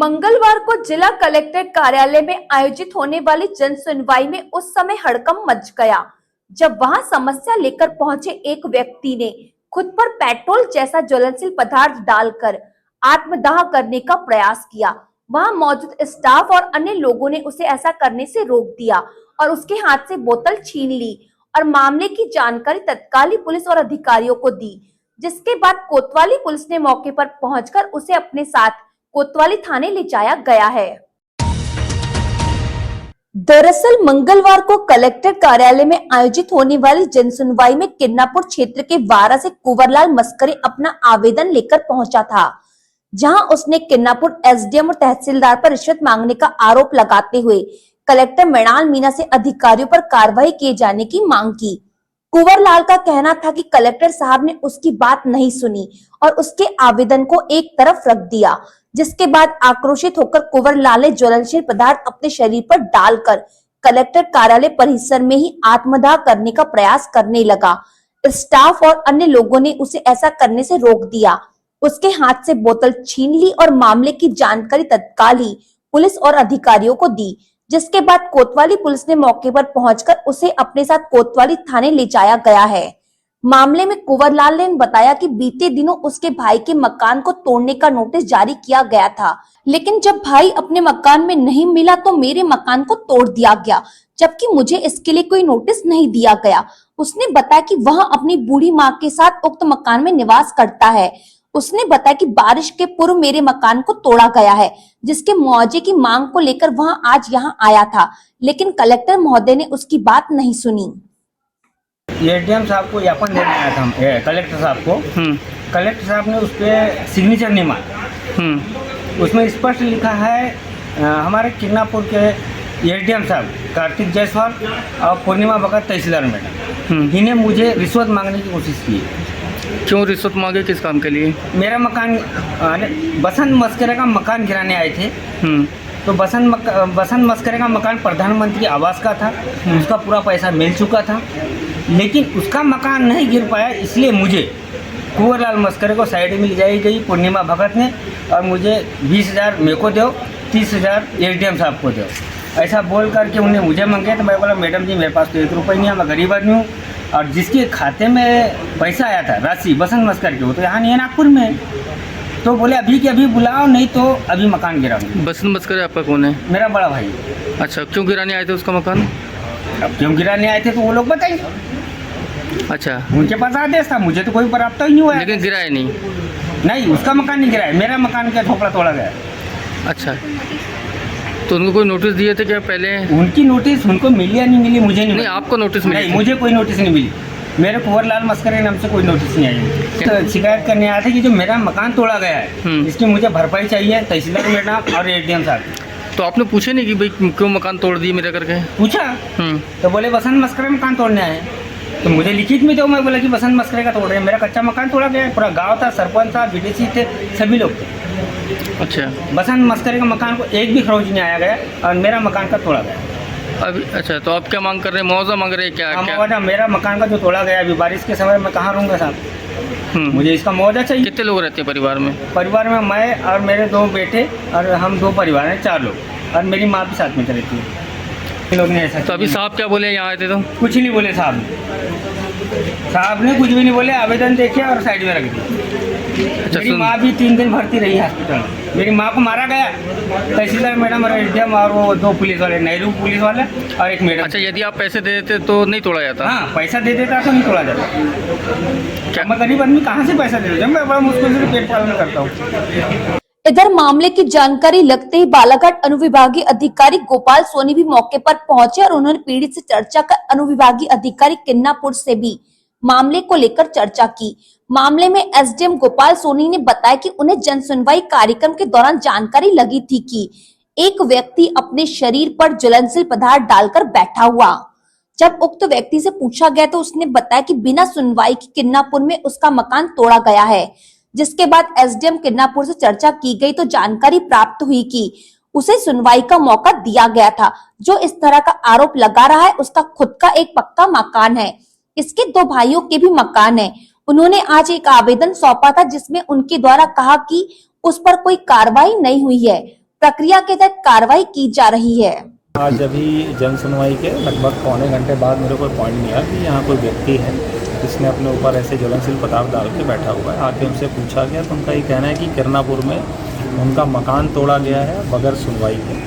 मंगलवार को जिला कलेक्टर कार्यालय में आयोजित होने वाली जन सुनवाई में उस समय हड़कंप मच गया जब वहां समस्या लेकर पहुंचे एक व्यक्ति ने खुद पर पेट्रोल जैसा ज्वलनशील पदार्थ डालकर आत्मदाह करने का प्रयास किया। वहां मौजूद स्टाफ और अन्य लोगों ने उसे ऐसा करने से रोक दिया और उसके हाथ से बोतल छीन ली और मामले की जानकारी तत्कालीन पुलिस और अधिकारियों को दी, जिसके बाद कोतवाली पुलिस ने मौके पर पहुंचकर उसे अपने साथ कोतवाली थाने ले जाया गया है। दरअसल मंगलवार को कलेक्टर कार्यालय में आयोजित होने वाली जनसुनवाई में किन्नापुर क्षेत्र के वारा से कुंवरलाल मस्करे अपना आवेदन लेकर पहुंचा था, जहां उसने किन्नापुर एसडीएम और तहसीलदार पर रिश्वत मांगने का आरोप लगाते हुए कलेक्टर मृणाल मीणा से अधिकारियों पर कार्रवाई किए जाने की मांग की। कुंवरलाल का कहना था कि कलेक्टर साहब ने उसकी बात नहीं सुनी और उसके आवेदन को एक तरफ रख दिया, जिसके बाद आक्रोशित होकर कुंवरलाल ने ज्वलनशील पदार्थ अपने शरीर पर डालकर कलेक्टर कार्यालय परिसर में ही आत्मदाह करने का प्रयास करने लगा। स्टाफ और अन्य लोगों ने उसे ऐसा करने से रोक दिया, उसके हाथ से बोतल छीन ली और मामले की जानकारी तत्काल ही पुलिस और अधिकारियों को दी, जिसके बाद कोतवाली पुलिस ने मौके पर पहुंचकर उसे अपने साथ कोतवाली थाने ले जाया गया है। मामले में कुंवरलाल ने बताया कि बीते दिनों उसके भाई के मकान को तोड़ने का नोटिस जारी किया गया था, लेकिन जब भाई अपने मकान में नहीं मिला तो मेरे मकान को तोड़ दिया गया, जबकि मुझे इसके लिए कोई नोटिस नहीं दिया गया। उसने बताया कि वह अपनी बूढ़ी माँ के साथ उक्त मकान में निवास करता है। उसने बताया कि बारिश के पूर्व मेरे मकान को तोड़ा गया है, जिसके मुआवजे की मांग को लेकर वह आज यहाँ आया था, लेकिन कलेक्टर महोदय ने उसकी बात नहीं सुनी। एसडीएम साहब को ज्ञापन देने आया था कलेक्टर साहब को। कलेक्टर साहब ने उस पर सिग्नेचर नहीं मारा। उसमें स्पष्ट लिखा है हमारे किन्नापुर के एसडीएम साहब कार्तिक जायसवाल और पूर्णिमा भगत तहसीलदार मैडम, इन्हें मुझे रिश्वत मांगने की कोशिश की। क्यों रिश्वत मांगे, किस काम के लिए? मेरा मकान बसंत मस्करे का मकान गिराने आए थे। तो बसंत मस्करे का मकान प्रधानमंत्री आवास का था, उसका पूरा पैसा मिल चुका था, लेकिन उसका मकान नहीं गिर पाया, इसलिए मुझे कुंवरलाल मस्करे को साइड में ले जाई गई पूर्णिमा भगत ने, और मुझे 20,000 मेरे को दो, 30,000 एसडीएम साहब को दो, ऐसा बोल करके उन्हें मुझे मांगे। तो मैं बोला मैडम जी मेरे पास तो 1 रुपये नहीं है, मैं गरीब आदमी हूँ, और जिसके खाते में पैसा आया था राशि बसंत मस्कर के, वो तो यहाँ नहीं है, नागपुर में है। तो बोले अभी के अभी बुलाओ, नहीं तो अभी मकान गिराऊंगी। बसंत मस्करे आपका कौन है? मेरा बड़ा भाई। अच्छा, क्यों गिराने आए थे उसका मकान? अब क्यों गिराने आए थे तो वो लोग बताएंगे। अच्छा, उनके पास आदेश था, मुझे तो कोई प्राप्त ही नहीं हुआ। लेकिन गिराया नहीं? नहीं, उसका मकान नहीं गिराया, मेरा मकान का झोपड़ा तोड़ा गया। अच्छा, तो उनको कोई नोटिस दिए थे क्या पहले? उनकी नोटिस उनको मिली या नहीं मिली मुझे नहीं। आपको नोटिस मिली? नहीं, मुझे कोई नोटिस नहीं मिली। मेरे कुंवरलाल मस्करे नाम से कोई नोटिस नहीं आई। तो शिकायत करने आया था कि जो मेरा मकान तोड़ा गया है इसकी मुझे भरपाई चाहिए, तहसीलदार मैडम और एसडीएम साहब। तो आपने पूछे नहीं कि भाई क्यों मकान तोड़ दिए मेरा करके? पूछा तो बोले बसंत मस्करे मकान तोड़ने आए। तो मुझे लिखित में दो, मैं बोला कि बसंत मस्करे का तोड़ रहे हैं, मेरा कच्चा मकान तोड़ा गया है। पूरा गाँव था, सरपंच था, बीडीसी थे, सभी लोग थे। अच्छा, बसंत मस्करे का मकान को एक भी खरोच नहीं आया गया और मेरा मकान का तोड़ा गया अभी। अच्छा, तो आप क्या मांग कर रहे हैं? मुआवजा मांग रहे हैं क्या? मुआवजा, मेरा मकान का जो तोड़ा गया अभी बारिश के समय में कहाँ रहूँगा साहब, मुझे इसका मुआवजा चाहिए। कितने लोग रहते हैं परिवार में? परिवार में मैं और मेरे 2 बेटे और हम 2 परिवार हैं, 4 लोग, और मेरी माँ भी साथ में रहती है। इन लोग ने ऐसा। तो अभी साहब क्या बोले यहाँ आए थे? तो कुछ नहीं बोले साहब ने कुछ भी नहीं बोले, आवेदन देखे और साइड में रख दिया। अच्छा, मेरी माँ भी 3 दिन भर्ती रही हॉस्पिटल में। मेरी माँ को मारा गया, तहसीलदार मैडम और एसडीएम और वो 2 पुलिस वाले, नेहरू पुलिस वाले और एक मैडम। अच्छा, यदि आप पैसे दे देते तो नहीं तोड़ा जाता? हाँ, पैसा दे देता तो नहीं तोड़ा जाता। क्या मैं गरीब आदमी कहाँ से पैसा दे देता? मैं बड़ा मुश्किल से पेट पालन करता हूँ। इधर मामले की जानकारी लगते ही बालाघाट अनुविभागीय अधिकारी गोपाल सोनी भी मौके पर पहुंचे और उन्होंने पीड़ित से चर्चा कर अनुविभागीय अधिकारी किन्नापुर से भी मामले को लेकर चर्चा की। मामले में एसडीएम गोपाल सोनी ने बताया कि उन्हें जनसुनवाई कार्यक्रम के दौरान जानकारी लगी थी कि एक व्यक्ति अपने शरीर पर ज्वलनशील पदार्थ डालकर बैठा हुआ। जब उक्त व्यक्ति से पूछा गया तो उसने बताया कि बिना सुनवाई के किन्नापुर में उसका मकान तोड़ा गया है, जिसके बाद एसडीएम किन्नापुर से चर्चा की गई तो जानकारी प्राप्त हुई कि उसे सुनवाई का मौका दिया गया था। जो इस तरह का आरोप लगा रहा है उसका खुद का एक पक्का मकान है, इसके 2 भाइयों के भी मकान है। उन्होंने आज एक आवेदन सौंपा था जिसमें उनके द्वारा कहा कि उस पर कोई कार्रवाई नहीं हुई है। प्रक्रिया के तहत कार्रवाई की जा रही है। आज अभी जन सुनवाई के लगभग पौने घंटे बाद मेरे को पॉइंट मिला कि यहाँ कोई व्यक्ति है जिसने अपने ऊपर ऐसे ज्वलनशील पदार्थ डाल के बैठा हुआ है। आके उनसे पूछा गया तो उनका ये कहना है कि किरनापुर में उनका मकान तोड़ा गया है बगैर सुनवाई के।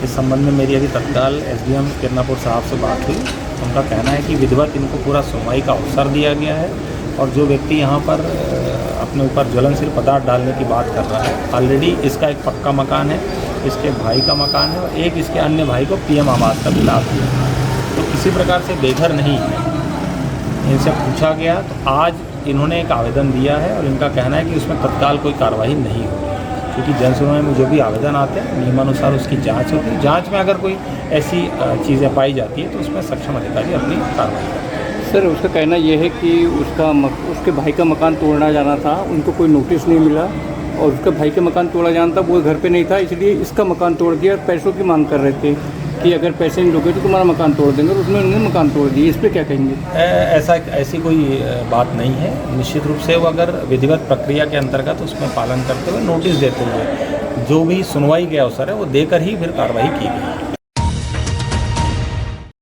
इस संबंध में मेरी अभी तत्काल एसडीएम किरनापुर साहब से बात हुई। उनका कहना है कि विधिवत इनको पूरा सुनवाई का अवसर दिया गया है और जो व्यक्ति यहाँ पर अपने ऊपर ज्वलनशील पदार्थ डालने की बात कर रहा है, ऑलरेडी इसका एक पक्का मकान है, इसके भाई का मकान है और एक इसके अन्य भाई को पीएम आवास का भी लाभ दिया है। तो किसी प्रकार से बेघर नहीं है। इनसे पूछा गया तो आज इन्होंने एक आवेदन दिया है और इनका कहना है कि उसमें तत्काल कोई कार्रवाई नहीं होगी, क्योंकि जन सुनवाई में जो भी आवेदन आते हैं नियमानुसार उसकी जांच होती है। जांच में अगर कोई ऐसी चीज़ें पाई जाती है तो उसमें सक्षम अधिकारी अपनी कार्रवाई करते हैं। सर, उसका कहना यह है कि उसके भाई का मकान तोड़ना जाना था, उनको कोई नोटिस नहीं मिला और उसके भाई के मकान तोड़ा जाना था, वो घर पे नहीं था, इसलिए इसका मकान तोड़ दिया और पैसों की मांग कर रहे थे कि अगर पैसे नहीं दोगे तो तुम्हारा मकान तोड़ देंगे, और उसने उन्होंने मकान तोड़ दिया। इस पर क्या कहेंगे? ऐसी कोई बात नहीं है। निश्चित रूप से वो अगर विधिवत प्रक्रिया के अंतर्गत उसमें पालन करते हुए नोटिस देते हुए जो भी सुनवाई के अवसर है वो देकर ही फिर कार्रवाई की गई।